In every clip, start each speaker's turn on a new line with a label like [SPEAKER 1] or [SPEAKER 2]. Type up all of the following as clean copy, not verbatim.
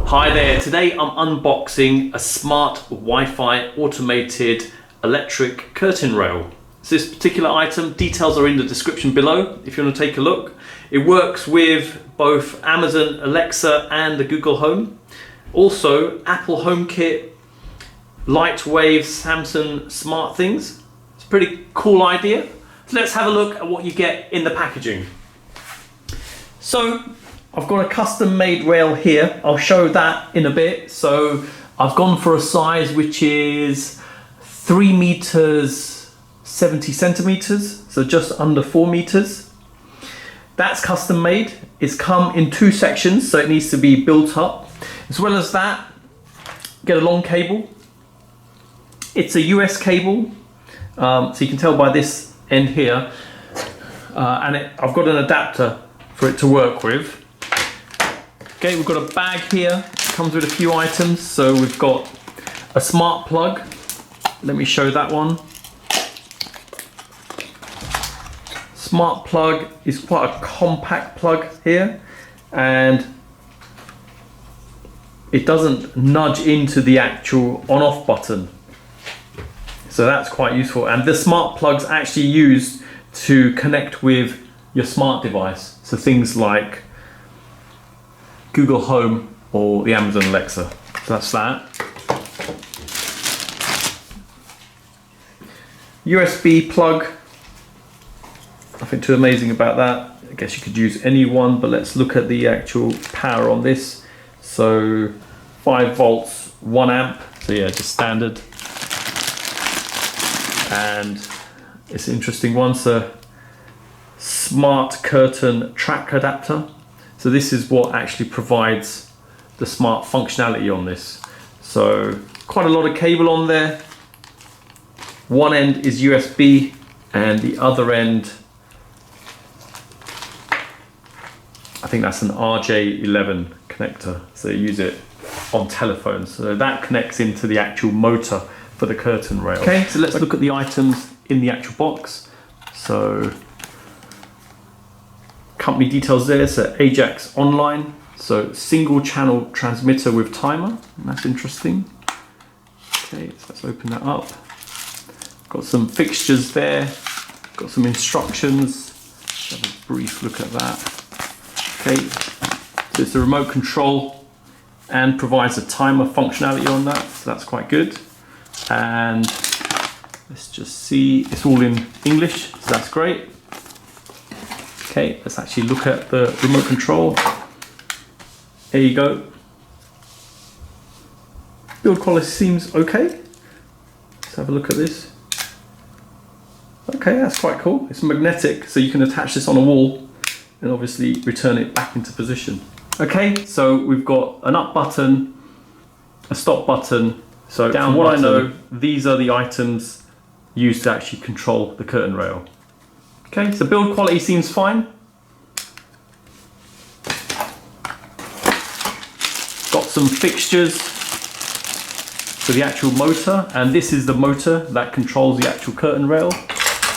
[SPEAKER 1] Hi there, today I'm unboxing a smart Wi-Fi automated electric curtain rail. So this particular item, details are in the description below if you want to take a look. It works with both Amazon Alexa and the Google Home. Also Apple HomeKit, Lightwave, Samsung Smart Things. It's a pretty cool idea. So let's have a look at what you get in the packaging. So I've got a custom made rail here. I'll show that in a bit. So I've gone for a size which is 3 meters 70 centimeters, so just under 4 meters. That's custom made. It's come in 2 sections, so it needs to be built up. As well as that, get a long cable. It's a US cable, so you can tell by this end here, and I've got an adapter for it to work with. Okay, we've got a bag here, it comes with a few items. So we've got a smart plug. Let me show that one. Smart plug is quite a compact plug here, and it doesn't nudge into the actual on-off button. So that's quite useful. And the smart plug's actually used to connect with your smart device. So things like Google Home or the Amazon Alexa. So that's that. USB plug. Nothing too amazing about that. I guess you could use any one, but let's look at the actual power on this. So 5 volts, 1 amp. So yeah, just standard. And it's an interesting one. So smart curtain track adapter. So this is what actually provides the smart functionality on this. So quite a lot of cable on there. One end is USB and the other end, I think that's an RJ11 connector. So you use it on telephones. So that connects into the actual motor for the curtain rail. Okay, so let's look at the items in the actual box. So company details there, so Ajax online, so single channel transmitter with timer, that's interesting. Okay, so let's open that up. Got some fixtures there, got some instructions, let's have a brief look at that. Okay, so it's a remote control and provides a timer functionality on that, so that's quite good. And let's just see, it's all in English, so that's great. Okay, let's actually look at the remote control. There you go. Build quality seems okay. Let's have a look at this. Okay, that's quite cool. It's magnetic, so you can attach this on a wall and obviously return it back into position. Okay, so we've got an up button, a stop button. So down what button. I know, these are the items used to actually control the curtain rail. Okay, so build quality seems fine. Got some fixtures for the actual motor, and this is the motor that controls the actual curtain rail.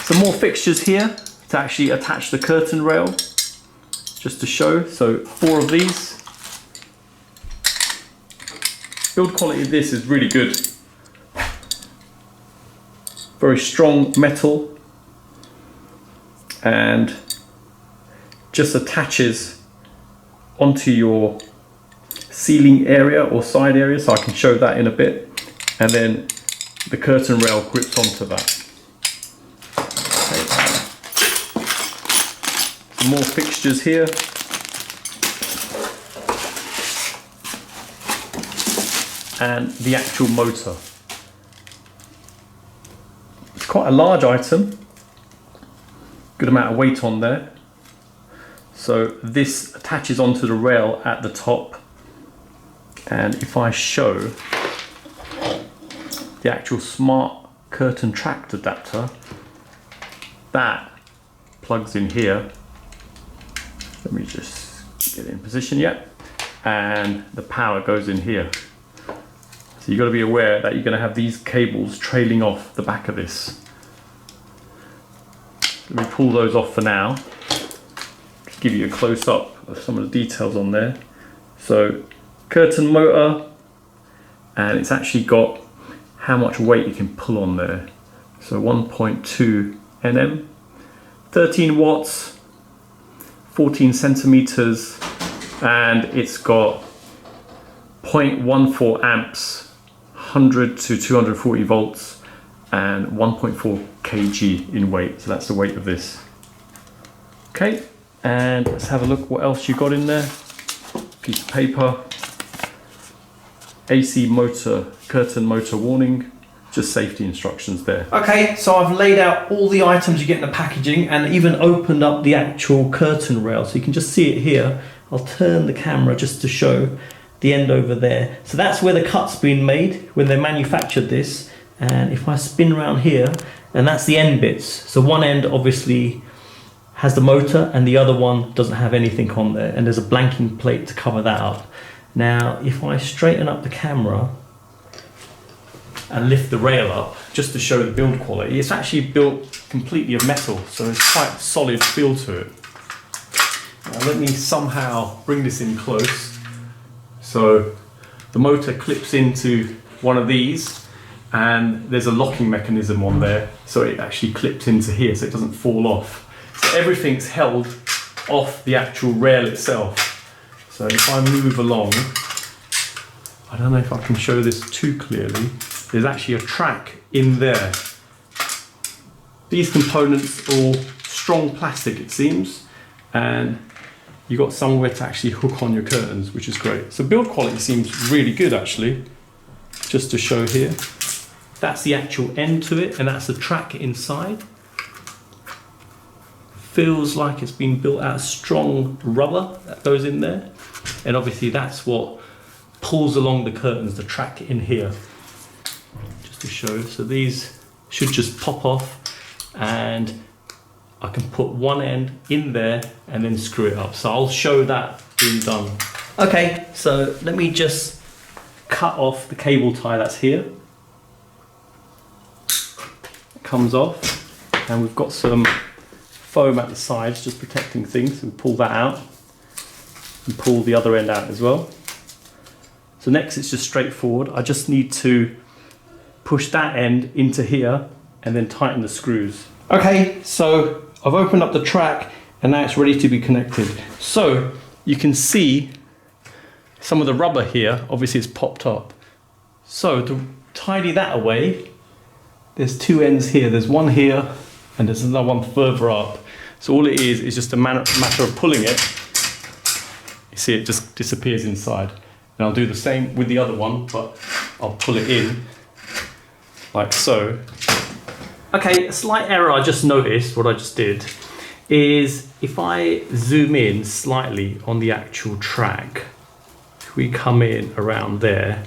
[SPEAKER 1] Some more fixtures here to actually attach the curtain rail, just to show. So 4 of these. Build quality of this is really good. Very strong metal. And just attaches onto your ceiling area or side area, so I can show that in a bit, and then the curtain rail grips onto that. Okay. Some more fixtures here. And the actual motor. It's quite a large item. Good amount of weight on there. So this attaches onto the rail at the top, and if I show the actual smart curtain track adapter, that plugs in here. Let me just get it in position yet, and the power goes in here. So you've got to be aware that you're going to have these cables trailing off the back of this. Let me pull those off for now. Just give you a close-up of some of the details on there. So curtain motor, and it's actually got how much weight you can pull on there. So 1.2 Nm, 13 watts, 14 centimeters, and it's got 0.14 amps, 100 to 240 volts, and 1.4 kg in weight. So that's the weight of this. Okay, and let's have a look what else you got in there. Piece of paper, AC motor, curtain motor warning, just safety instructions there. Okay, so I've laid out all the items you get in the packaging and even opened up the actual curtain rail, so you can just see it here. I'll turn the camera just to show the end over there. So that's where the cut's been made when they manufactured this. And if I spin around here, and that's the end bits. So one end obviously has the motor and the other one doesn't have anything on there, and there's a blanking plate to cover that up. Now if I straighten up the camera and lift the rail up just to show the build quality, it's actually built completely of metal, so it's quite a solid feel to it. Now let me somehow bring this in close. So the motor clips into one of these, and there's a locking mechanism on there, so it actually clips into here so it doesn't fall off. So everything's held off the actual rail itself. So if I move along, I don't know if I can show this too clearly, there's actually a track in there. These components are all strong plastic, it seems, and you've got somewhere to actually hook on your curtains, which is great. So build quality seems really good actually. Just to show here, that's the actual end to it, and that's the track inside. Feels like it's been built out of strong rubber that goes in there, and obviously that's what pulls along the curtains, the track in here. Just to show, so these should just pop off, and I can put one end in there and then screw it up. So I'll show that being done. Okay, so let me just cut off the cable tie that's here. It comes off, and we've got some foam at the sides just protecting things, and pull that out and pull the other end out as well. So next it's just straightforward. I just need to push that end into here and then tighten the screws. Okay, so I've opened up the track and now it's ready to be connected. So you can see some of the rubber here, obviously it's popped up. So to tidy that away, there's two ends here. There's one here and there's another one further up. So all it is just a matter of pulling it. You see it just disappears inside. And I'll do the same with the other one, but I'll pull it in like so. Okay, a slight error I just noticed, what I just did, is if I zoom in slightly on the actual track, if we come in around there,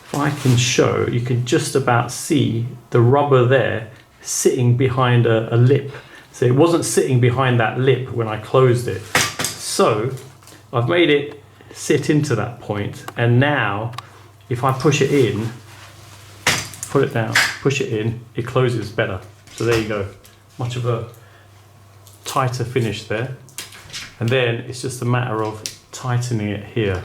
[SPEAKER 1] if I can show, you can just about see the rubber there sitting behind a lip. So it wasn't sitting behind that lip when I closed it. So I've made it sit into that point, and now if I push it in, put it down, push it in, it closes better. So there you go, much of a tighter finish there. And then it's just a matter of tightening it here.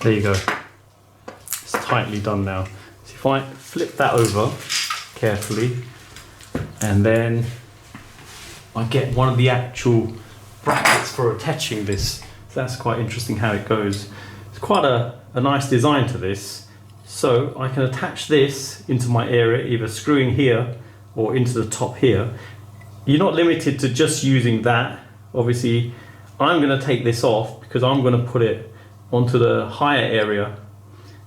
[SPEAKER 1] There you go, it's tightly done now. So if I flip that over carefully, and then I get one of the actual brackets for attaching this. So that's quite interesting how it goes. It's quite a nice design to this. So I can attach this into my area, either screwing here or into the top here. You're not limited to just using that. Obviously, I'm going to take this off because I'm going to put it onto the higher area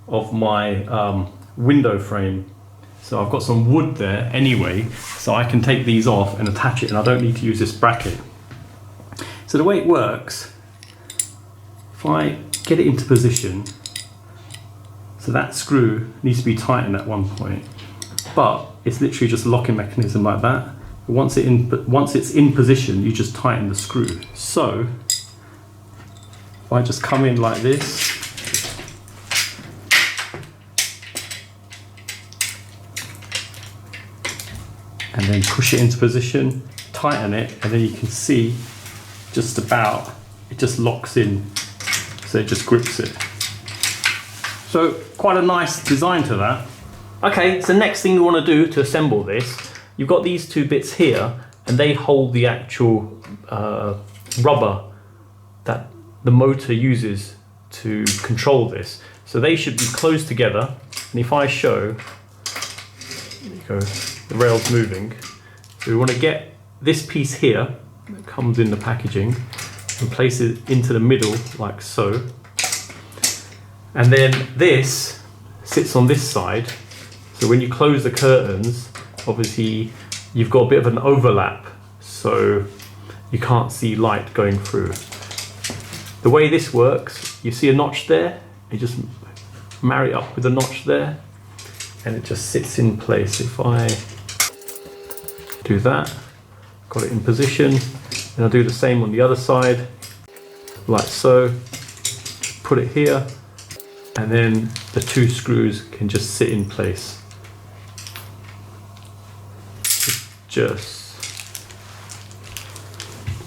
[SPEAKER 1] of my window frame. So I've got some wood there anyway, so I can take these off and attach it, and I don't need to use this bracket. So the way it works, if I get it into position, so that screw needs to be tightened at one point, but it's literally just a locking mechanism like that. Once it's in position, you just tighten the screw. So if I just come in like this, and then push it into position, tighten it, and then you can see just about, it just locks in, so it just grips it. So quite a nice design to that. Okay, so next thing you want to do to assemble this, you've got these two bits here, and they hold the actual rubber that the motor uses to control this. So they should be closed together, and if I show, there you go, the rail's moving. So we want to get this piece here that comes in the packaging and place it into the middle like so. And then this sits on this side. So when you close the curtains, obviously you've got a bit of an overlap, so you can't see light going through. The way this works, you see a notch there, you just marry it up with a notch there, and it just sits in place. If I do that, got it in position, and I'll do the same on the other side, like so. Just put it here, and then the two screws can just sit in place. Just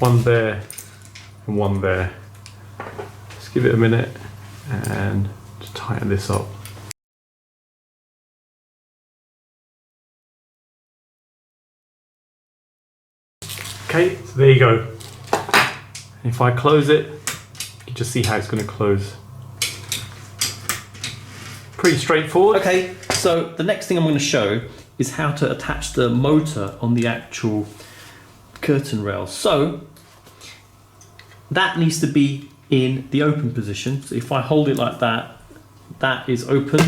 [SPEAKER 1] one there and one there. Just give it a minute and just tighten this up. Okay, so there you go. If I close it, you can just see how it's going to close. Pretty straightforward. Okay, so the next thing I'm going to show is how to attach the motor on the actual curtain rail. So that needs to be in the open position. So if I hold it like that, that is open.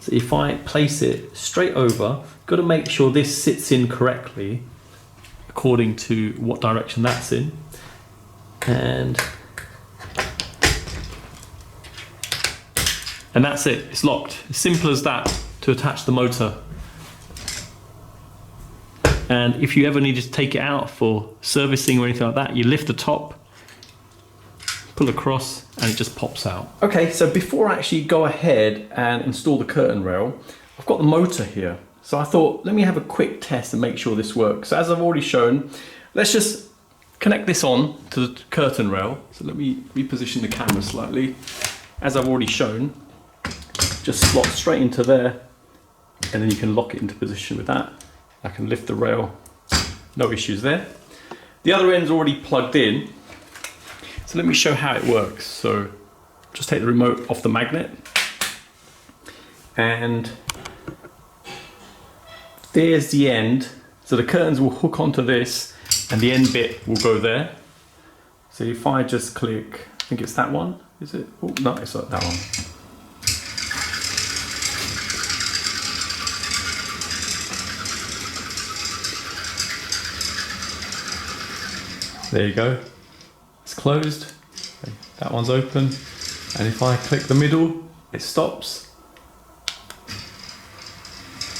[SPEAKER 1] So if I place it straight over, got to make sure this sits in correctly according to what direction that's in. And that's it, it's locked. As simple as that to attach the motor. And if you ever need to take it out for servicing or anything like that, you lift the top, pull across, and it just pops out. Okay, so before I actually go ahead and install the curtain rail, I've got the motor here. So I thought, let me have a quick test and make sure this works. So as I've already shown, let's just connect this on to the curtain rail. So let me reposition the camera slightly. As I've already shown, just slot straight into there, and then you can lock it into position with that. I can lift the rail, no issues there. The other end's already plugged in, so let me show how it works. So just take the remote off the magnet, and there's the end. So the curtains will hook onto this, and the end bit will go there. So if I just click, I think it's that one, is it? Oh, no, it's not that one. There you go, it's closed, that one's open, and if I click the middle, it stops.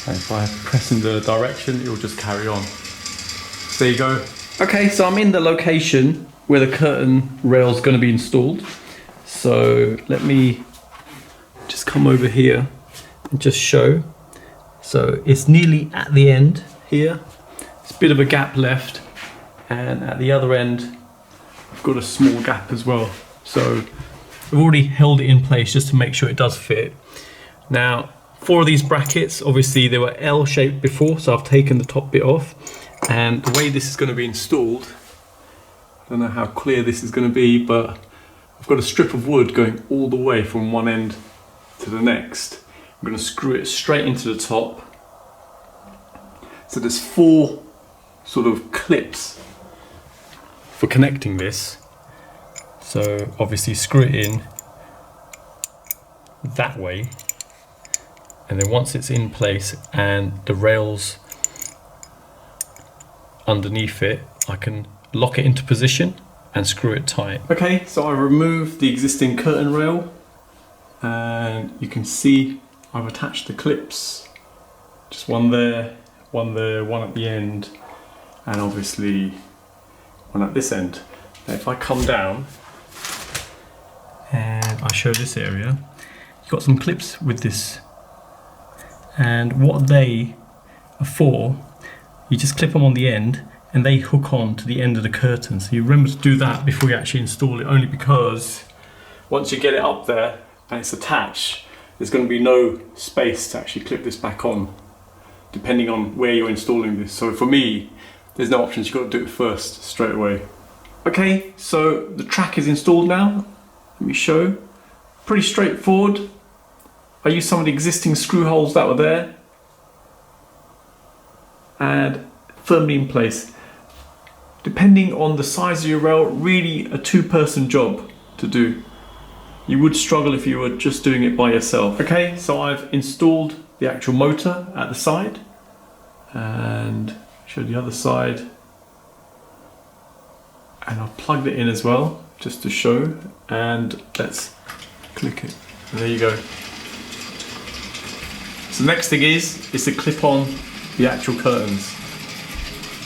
[SPEAKER 1] And if I press in the direction, it will just carry on. So there you go. Okay, so I'm in the location where the curtain rail is going to be installed. So let me just come over here and just show. So it's nearly at the end here. There's a bit of a gap left. And at the other end, I've got a small gap as well. So I've already held it in place just to make sure it does fit. Now, for these brackets, obviously they were L-shaped before, so I've taken the top bit off. And the way this is going to be installed, I don't know how clear this is going to be, but I've got a strip of wood going all the way from one end to the next. I'm going to screw it straight into the top. So there's 4 sort of clips for connecting this. So obviously screw it in that way, and then once it's in place and the rails underneath it, I can lock it into position and screw it tight. Okay, so I removed the existing curtain rail, and you can see I've attached the clips, just one there, one at the end, and obviously one at this end. Now if I come down and I show this area, you've got some clips with this, and what they are for, you just clip them on the end, and they hook on to the end of the curtain. So you remember to do that before you actually install it, only because once you get it up there and it's attached, there's going to be no space to actually clip this back on, depending on where you're installing this. So for me, there's no options, you've got to do it first, straight away. Okay, so the track is installed now. Let me show. Pretty straightforward. I used some of the existing screw holes that were there, and firmly in place. Depending on the size of your rail, really a two-person job to do. You would struggle if you were just doing it by yourself. Okay, so I've installed the actual motor at the side, and show the other side, and I've plugged it in as well just to show, and let's click it, and there you go. So the next thing is to clip on the actual curtains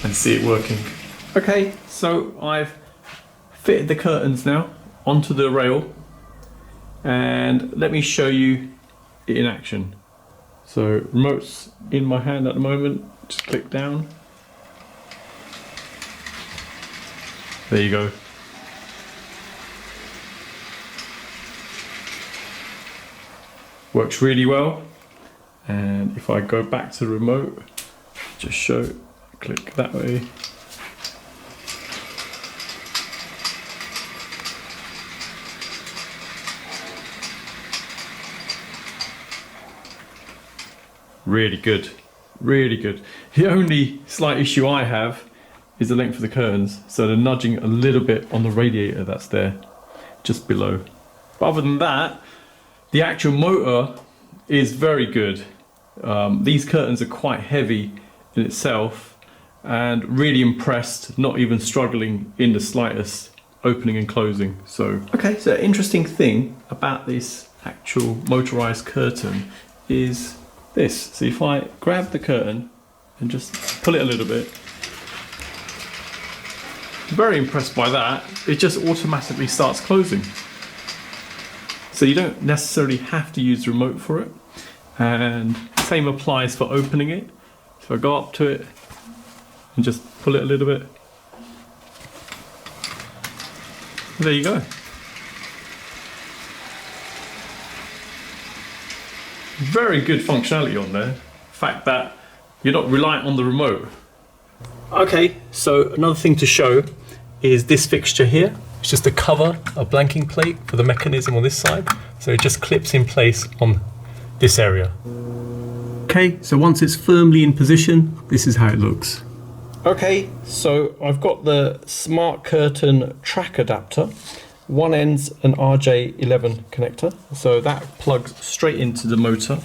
[SPEAKER 1] and see it working. Okay, so I've fitted the curtains now onto the rail, and let me show you it in action. So remote's in my hand at the moment, just click down. There you go. Works really well. And if I go back to the remote, just show, click that way. Really good, really good. The only slight issue I have is the length of the curtains, so they're nudging a little bit on the radiator that's there, just below. But other than that, the actual motor is very good. These curtains are quite heavy in itself, and really impressed, not even struggling in the slightest, opening and closing. So, okay, so interesting thing about this actual motorized curtain is this. So if I grab the curtain and just pull it a little bit, very impressed by that, it just automatically starts closing. So you don't necessarily have to use the remote for it, and same applies for opening it. So I go up to it and just pull it a little bit. There you go. Very good functionality on there. The fact that you're not reliant on the remote. Okay, so another thing to show is this fixture here. It's just a cover, a blanking plate for the mechanism on this side. So it just clips in place on this area. Okay, so once it's firmly in position, this is how it looks. Okay, so I've got the smart curtain track adapter. One end's an RJ11 connector, so that plugs straight into the motor.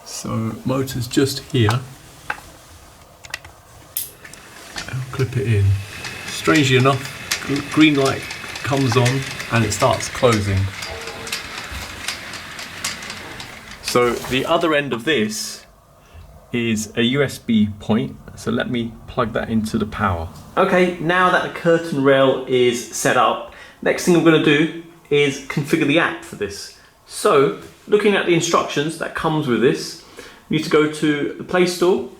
[SPEAKER 1] So motor's just here. I'll clip it in. Strangely enough, green light comes on and it starts closing. So the other end of this is a USB point, so let me plug that into the power. Okay, now that the curtain rail is set up, next thing I'm going to do is configure the app for this. So looking at the instructions that comes with this, you need to go to the Play Store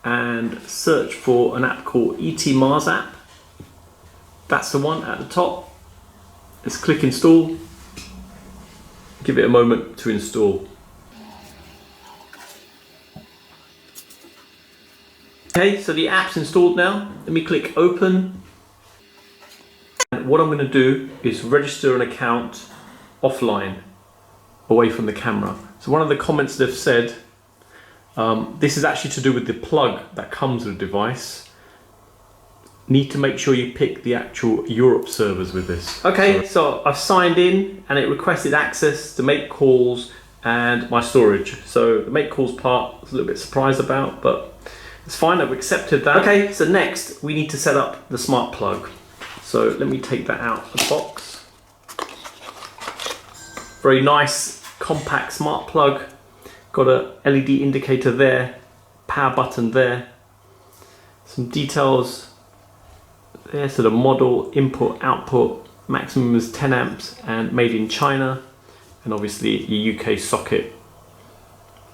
[SPEAKER 1] and search for an app called ET Mars app. That's the one at the top. Let's click install. Give it a moment to install. Okay, so the app's installed now. Let me click open. And what I'm going to do is register an account offline, away from the camera. So one of the comments they've said, this is actually to do with the plug that comes with the device. Need to make sure you pick the actual Europe servers with this. Okay, so I've signed in and it requested access to make calls and my storage. So the make calls part I was a little bit surprised about, but it's fine, I've accepted that. Okay, so next we need to set up the smart plug. So let me take that out of the box. Very nice, compact smart plug. Got a LED indicator there, power button there. Some details there, so the model, input, output, maximum is 10 amps and made in China. And obviously your UK socket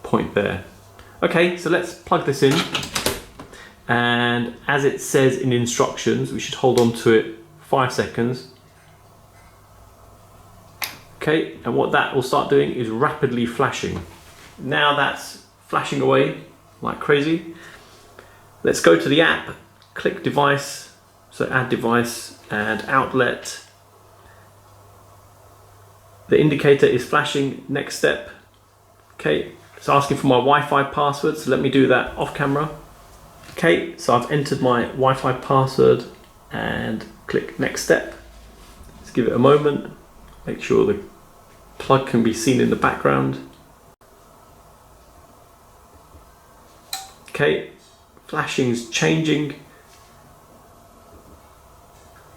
[SPEAKER 1] point there. Okay, so let's plug this in. and as it says in the instructions, we should hold on to it 5 seconds. Okay, and what that will start doing is rapidly flashing. Now that's flashing away like crazy. Let's go to the app, click device, so add device and outlet. The indicator is flashing. Next step. Okay, it's asking for my Wi-Fi password, so let me do that off camera. Okay, so I've entered my Wi-Fi password and click next step. Let's give it a moment. Make sure the plug can be seen in the background. Okay, flashing's changing.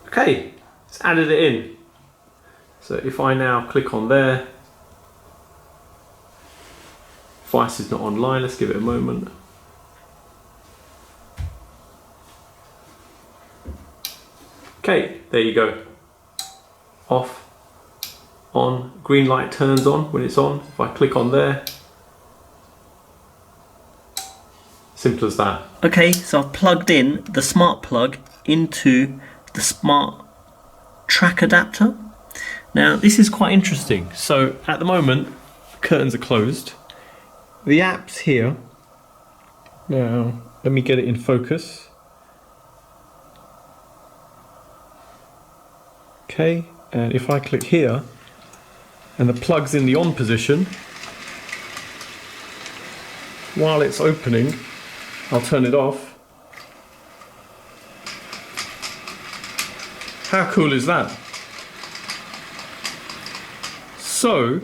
[SPEAKER 1] Okay, it's added it in. So if I now click on there, device is not online, let's give it a moment. Okay, there you go. Off, on, green light turns on when it's on. If I click on there, simple as that. Okay, so I've plugged in the smart plug into the smart track adapter. Now this is quite interesting. So at the moment, curtains are closed. The app's here. Now let me get it in focus. Okay, and if I click here and the plug's in the on position, while it's opening, I'll turn it off. How cool is that? So,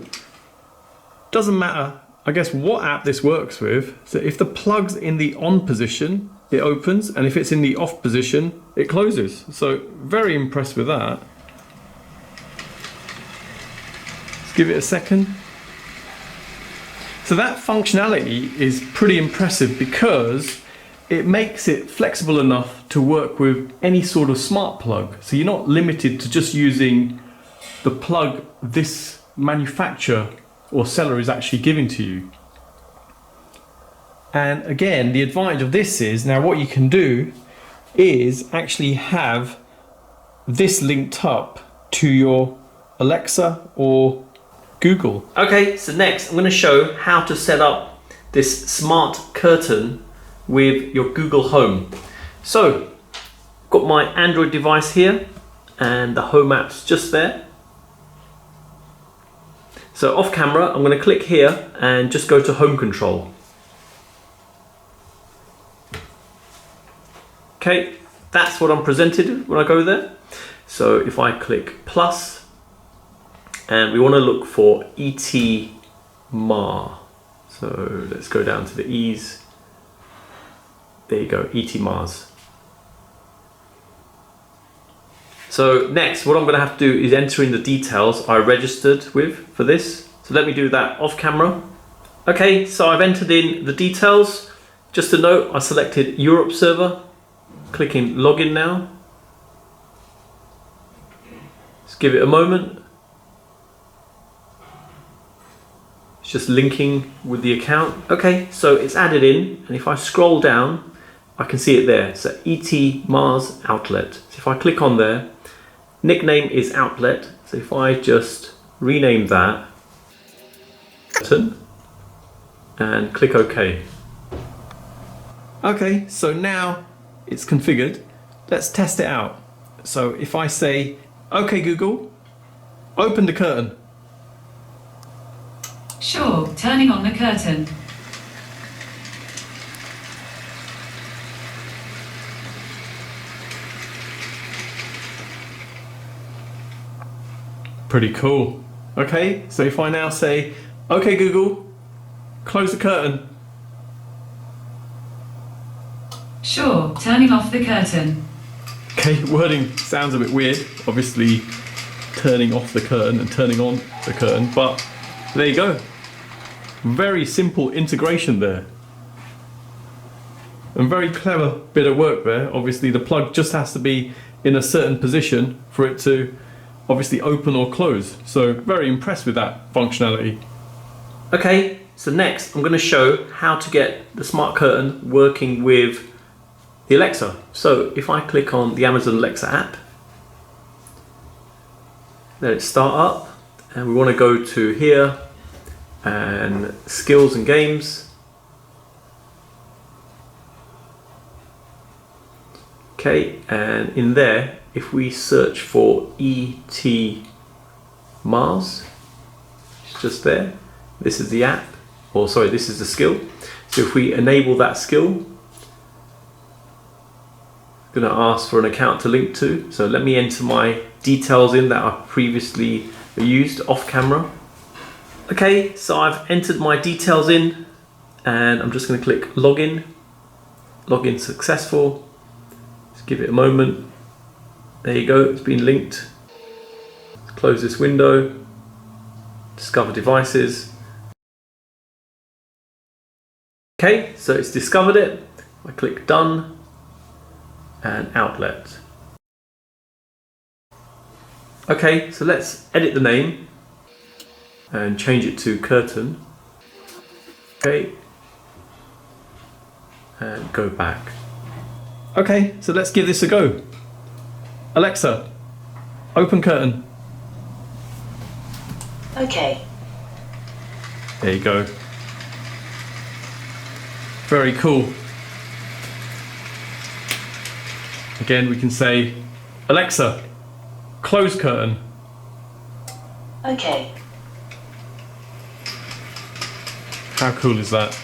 [SPEAKER 1] doesn't matter, I guess, what app this works with. So if the plug's in the on position, it opens, and if it's in the off position, it closes. So very impressed with that. Let's give it a second. So that functionality is pretty impressive because it makes it flexible enough to work with any sort of smart plug. So you're not limited to just using the plug this manufacturer or seller is actually giving to you. And again, the advantage of this is now what you can do is actually have this linked up to your Alexa or Google. Okay, so next I'm going to show how to set up this smart curtain with your Google Home. So, got my Android device here and the Home app's just there. So off camera, I'm going to click here and just go to Home Control. Okay, that's what I'm presented when I go there. So if I click plus, and we want to look for ET-MAR. So let's go down to the E's. There you go, ET-MARs. So next, what I'm going to have to do is enter in the details I registered with for this. So let me do that off camera. Okay, so I've entered in the details. Just a note, I selected Europe server. Clicking login now. Let's give it a moment. It's just linking with the account. Okay, so it's added in, and if I scroll down, I can see it there. So ET-MARs outlet. So if I click on there, nickname is outlet. So if I just rename that and click OK. Okay, so now it's configured. Let's test it out. So if I say, OK Google, open the curtain.
[SPEAKER 2] Sure, turning on the curtain.
[SPEAKER 1] Pretty cool. Okay, so if I now say, OK Google, close the curtain.
[SPEAKER 2] Sure, turning off the curtain.
[SPEAKER 1] Okay, wording sounds a bit weird, obviously turning off the curtain and turning on the curtain, but there you go. Very simple integration there. And very clever bit of work there. Obviously the plug just has to be in a certain position for it to obviously open or close. So very impressed with that functionality. Okay, so next I'm going to show how to get the smart curtain working with the Alexa. So if I click on the Amazon Alexa app, let it start up, and we want to go to here and skills and games. Okay, and in there, if we search for ET Mars, it's just there. This is the app, or sorry, this is the skill. So if we enable that skill, it's going to ask for an account to link to. So let me enter my details in that I previously used off camera. Okay, so I've entered my details in, and I'm just going to click login. Login successful. Just give it a moment. There you go, it's been linked. Close this window. Discover devices. Okay, so it's discovered it. I click done and outlet. Okay, so let's edit the name and change it to curtain. Okay, and go back. Okay, so let's give this a go. Alexa, open curtain.
[SPEAKER 3] Okay.
[SPEAKER 1] There you go. Very cool. Again, we can say, Alexa, close curtain.
[SPEAKER 3] Okay.
[SPEAKER 1] How cool is that?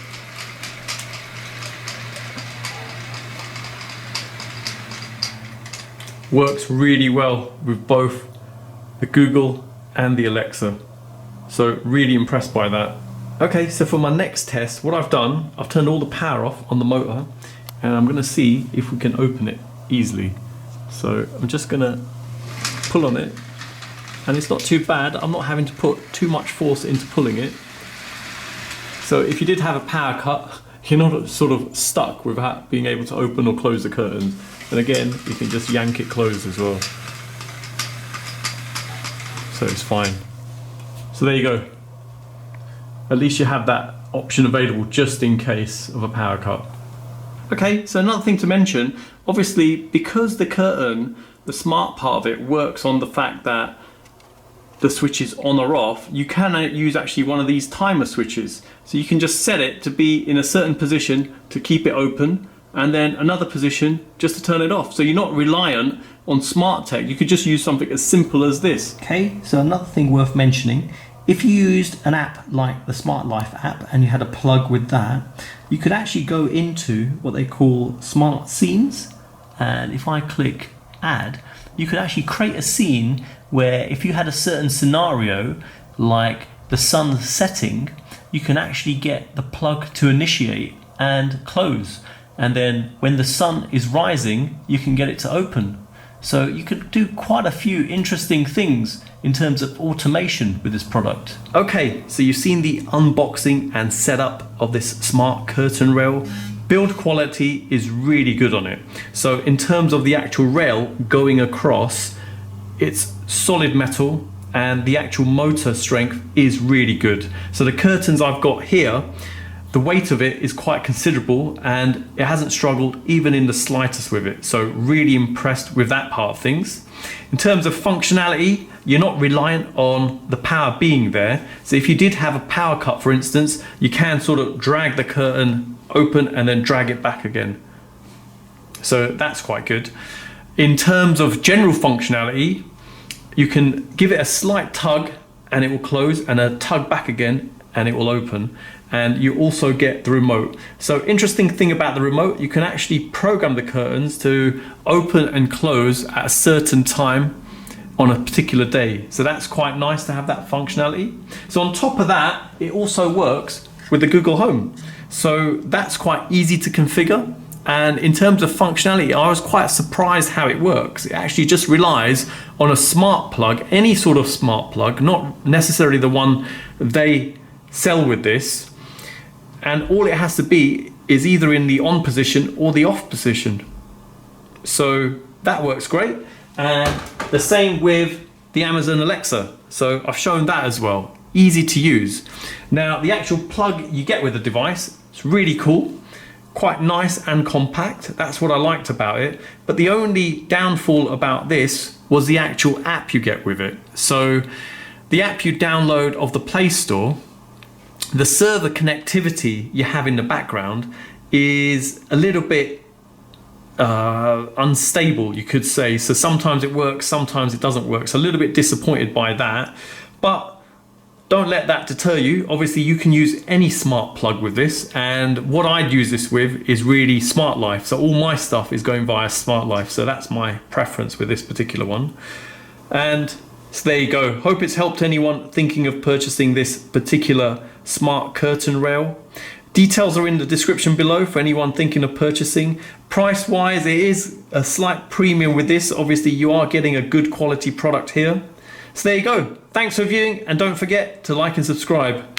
[SPEAKER 1] Works really well with both the Google and the Alexa. So really impressed by that. Okay, so for my next test, what I've done, I've turned all the power off on the motor, and I'm gonna see if we can open it easily. So I'm just gonna pull on it, and it's not too bad. I'm not having to put too much force into pulling it. So if you did have a power cut, you're not sort of stuck without being able to open or close the curtains. And again, you can just yank it closed as well. So it's fine. So there you go. At least you have that option available just in case of a power cut. Okay, so another thing to mention, obviously because the curtain, the smart part of it works on the fact that the switch is on or off, you can use actually one of these timer switches. So you can just set it to be in a certain position to keep it open, and then another position just to turn it off. So you're not reliant on smart tech. You could just use something as simple as this. Okay, so another thing worth mentioning, if you used an app like the Smart Life app and you had a plug with that, you could actually go into what they call smart scenes. And if I click add, you could actually create a scene where if you had a certain scenario, like the sun setting, you can actually get the plug to initiate and close. And then when the sun is rising, you can get it to open. So you could do quite a few interesting things in terms of automation with this product. Okay, so you've seen the unboxing and setup of this smart curtain rail. Build quality is really good on it. So in terms of the actual rail going across, it's solid metal and the actual motor strength is really good. So the curtains I've got here, the weight of it is quite considerable and it hasn't struggled even in the slightest with it. So really impressed with that part of things. In terms of functionality, you're not reliant on the power being there. So if you did have a power cut, for instance, you can sort of drag the curtain open and then drag it back again. So that's quite good. In terms of general functionality, you can give it a slight tug and it will close, and a tug back again and it will open. And you also get the remote. So interesting thing about the remote, you can actually program the curtains to open and close at a certain time on a particular day. So that's quite nice to have that functionality. So on top of that, it also works with the Google Home. So that's quite easy to configure. And in terms of functionality, I was quite surprised how it works. It actually just relies on a smart plug, any sort of smart plug, not necessarily the one they sell with this. And all it has to be is either in the on position or the off position. So that works great. And the same with the Amazon Alexa. So I've shown that as well. Easy to use. Now the actual plug you get with the device, it's really cool. quite nice and compact. That's what I liked about it. But the only downfall about this was the actual app you get with it. So the app you download of the Play Store, the server connectivity you have in the background is a little bit unstable, you could say. So sometimes it works, sometimes it doesn't work. So a little bit disappointed by that, but don't let that deter you. Obviously you can use any smart plug with this, and what I'd use this with is really Smart Life. So all my stuff is going via Smart Life, so that's my preference with this particular one. And so there you go. Hope it's helped anyone thinking of purchasing this particular smart curtain rail. Details are in the description below for anyone thinking of purchasing. Price wise, it is a slight premium with this. Obviously you are getting a good quality product here. So there you go. Thanks for viewing, and don't forget to like and subscribe.